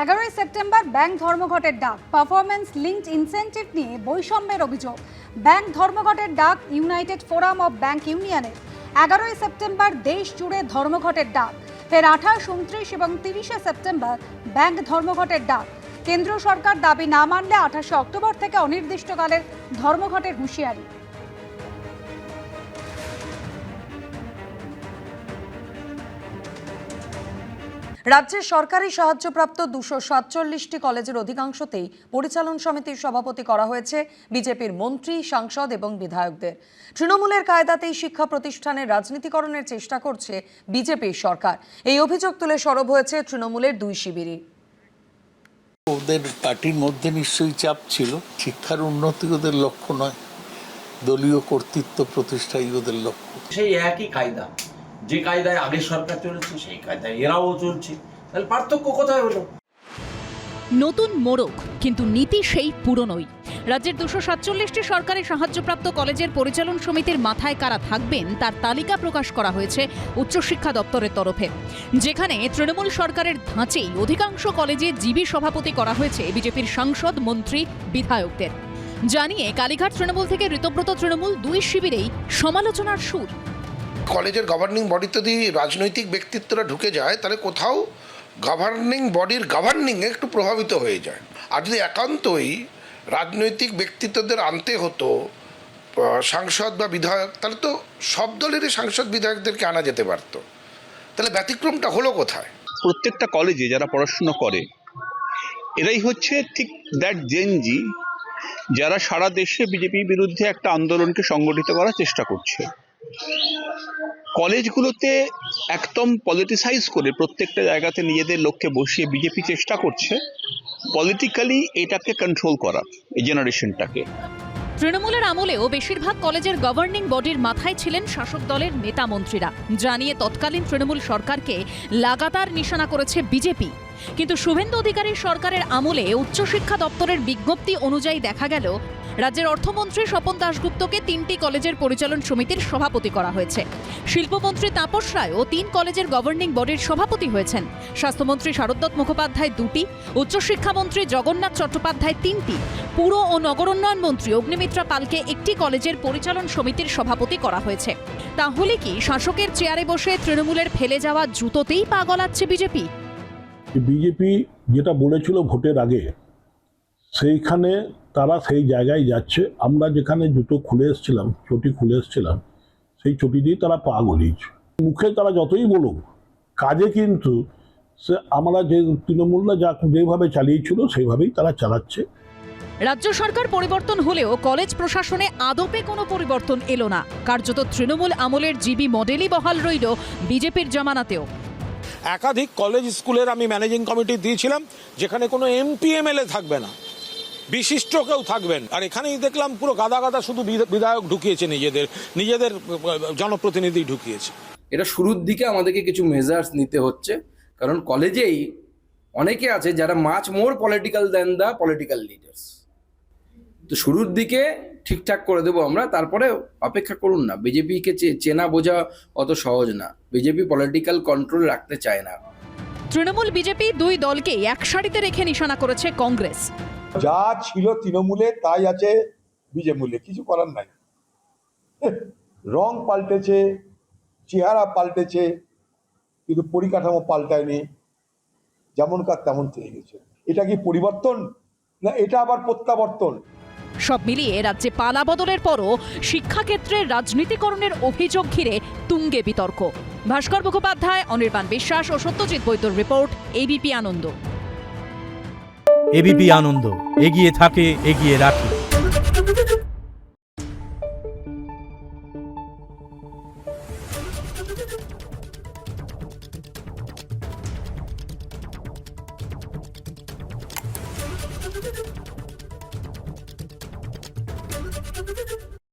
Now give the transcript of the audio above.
11ই September bank ধর্মঘটের ডাক, performance linked incentive নিয়ে বৈষম্যের অভিযোগ। ব্যাংক ধর্মঘটের ডাক ইউনাইটেড ফোরাম অব ব্যাংক ইউনিয়নের। 11ই সেপ্টেম্বর দেশ জুড়ে ধর্মঘটের ডাক, ফের 28, 29 এবং 30শে সেপ্টেম্বর ব্যাংক ধর্মঘটের ডাক। কেন্দ্র সরকার দাবি না মানলে 28শে অক্টোবর থেকে অনির্দিষ্টকালের ধর্মঘটের হুঁশিয়ারি। রাজ্যের সরকারি সাহায্যপ্রাপ্ত 247টি কলেজের অধিকাংশতেই পরিচালন সমিতির সভাপতি করা হয়েছে বিজেপির মন্ত্রী, সাংসদ এবং বিধায়কদের। তৃণমূলের কায়দাতেই শিক্ষা প্রতিষ্ঠানের রাজনীতিকরণের চেষ্টা করছে বিজেপির সরকার। এই অভিযোগ তুলে সরব হয়েছে তৃণমূলের দুই শিবিরই। ওদের পার্টির মধ্যে নিশ্চয়ই চাপ ছিল। শিক্ষার উন্নতি ওদের লক্ষ্য নয়, দলীয় কর্তৃত্ব প্রতিষ্ঠাই ওদের লক্ষ্য। সেই একই কায়দা, যে কায়দায় আগের সরকার চলেছে সেই কায়দায় এরাও চলছে, তাহলে পার্থক্য কোথায় হলো? নতুন মোড়ক, কিন্তু নীতি সেই পুরনোই। রাজ্যের 247টি সরকারি সাহায্যপ্রাপ্ত কলেজের পরিচালন সমিতির মাথায় কারা থাকবেন তার তালিকা প্রকাশ করা হয়েছে উচ্চশিক্ষা দপ্তরের তরফে, যেখানে তৃণমূল সরকারের ধাঁচেই অধিকাংশ কলেজে জিবি সভাপতি করা হয়েছে বিজেপির সাংসদ, মন্ত্রী, বিধায়কদের। জানিয়ে কালীঘাট তৃণমূল থেকে ঋতব্রত তৃণমূল দুই শিবিরেই সমালোচনার সুর। কলেজের গভর্নিং বডিতে যদি রাজনৈতিক ব্যক্তিত্বরা ঢুকে যায় তাহলে কোথাও গভর্নিং বডির গভর্নিংয়ে একটু প্রভাবিত হয়ে যায়। আর যদি একান্তই রাজনৈতিক ব্যক্তিত্বদের আনতে হতো সাংসদ বা বিধায়ক, তাহলে তো সব দলেরই সাংসদ বিধায়কদেরকে আনা যেতে পারতো। তাহলে ব্যতিক্রমটা হলো কোথায়? প্রত্যেকটা কলেজে যারা পড়াশুনো করে এরাই হচ্ছে ঠিক দ্যাট জেনজি যারা সারা দেশে বিজেপির বিরুদ্ধে একটা আন্দোলনকে সংগঠিত করার চেষ্টা করছে। কলেজগুলোতে একদম পলিটিসাইজ করে প্রত্যেকটা জায়গাতে নিজেদের লোককে বসিয়ে বিজেপি চেষ্টা করছে পলিটিক্যালি এটাকে কন্ট্রোল করার, এই জেনারেশনটাকে। তৃণমূলের আমলেও বেশিরভাগ কলেজের গভর্নিং বডির মাথায় ছিলেন শাসক দলের নেতা মন্ত্রীরা। জানিয়ে তৎকালীন তৃণমূল সরকারকে লাগাতার নিশানা করেছে বিজেপি। কিন্তু শুভেন্দু অধিকারীর সরকারের আমলে উচ্চশিক্ষা দপ্তরের বিজ্ঞপ্তি অনুযায়ী দেখা গেল রাজ্যের অর্থমন্ত্রী স্বপন দাশগুপ্তকে 3টি কলেজের পরিচালন সমিতির সভাপতি করা হয়েছে। শিল্পমন্ত্রী তাপস রায়ও 3 কলেজের গভর্নিং বডির সভাপতি হয়েছেন। স্বাস্থ্যমন্ত্রী শারদত্ত মুখোপাধ্যায় 2টি, উচ্চশিক্ষামন্ত্রী জগন্নাথ চট্টোপাধ্যায় 3টি, পুর ও নগরোন্নয়ন মন্ত্রী অগ্নিমিত্রা পালকে 1টি কলেজের পরিচালন সমিতির সভাপতি করা হয়েছে। তাহলে কি শাসকের চেয়ারে বসে তৃণমূলের ফেলে যাওয়া জুতোতেই পা গলাচ্ছে বিজেপি? বিজেপি যেটা বলেছিল ভোটের আগে, সেইখানে তারা সেই জায়গায় যাচ্ছে। আমরা যেখানে জুতো খুলে এসেছিলাম, চটি খুলে এসেছিলাম, সেই চটি দিয়ে তারা পা গলিয়েছে। মুখে তারা যতই বলুক, কাজে কিন্তু সে আমরা যে তৃণমূলরা যেভাবে চালিয়েছিল সেইভাবেই তারা চালাচ্ছে। রাজ্য সরকার পরিবর্তন হলেও কলেজ প্রশাসনে আদপে কোনো পরিবর্তন এলো না। কার্যত তৃণমূল আমলের জিবি মডেলই বহাল রইল বিজেপির জামানাতেও। একাধিক কলেজ স্কুলের আমি ম্যানেজিং কমিটি দিয়েছিলাম, যেখানে কোনো এমপি এমএলএ থাকবে না, বিশিষ্ট কেউ থাকবেন। আর এখানেই দেখলাম পুরো গাদা গাদা শুধু বিধায়ক ঢুকিয়েছে, নিজেদের জনপ্রতিনিধি ঢুকিয়েছে। এটা শুরুর দিকে আমাদেরকে কিছু মেজার্স নিতে হচ্ছে, কারণ কলেজেই অনেকে আছে যারা much more political than the political leaders. তো শুরুর দিকে ঠিকঠাক করে দেবো আমরা, তারপরে অপেক্ষা করুন না। বিজেপিকে চেনা বোঝা অত সহজ না। বিজেপি পলিটিক্যাল কন্ট্রোল রাখতে চায় না। তৃণমূল বিজেপি দুই দলকে এক সারিতে রেখে নিশানা করেছে কংগ্রেস। যা ছিল তৃণমূলে তাই আছে বিজেপিতে, কিছু করার নাই। রং পাল্টেছে, চেহারা পাল্টেছে, কিন্তু পরিকাঠামো পাল্টায়নি। যেমন কাজ তেমন থেকে গেছে। এটা কি পরিবর্তন, না এটা আবার প্রত্যাবর্তন? সব মিলিয়ে রাজ্যে পালা বদলের পরও শিক্ষাক্ষেত্রে রাজনীতিকরণের অভিযোগ ঘিরে তুঙ্গে বিতর্ক। ভাস্কর মুখোপাধ্যায়, অনির্বাণ বিশ্বাস ও সত্যজিৎ বৈদ্যর রিপোর্ট, এবিপি আনন্দ। এবিপি আনন্দ, এগিয়ে থাকে, এগিয়ে রাখে।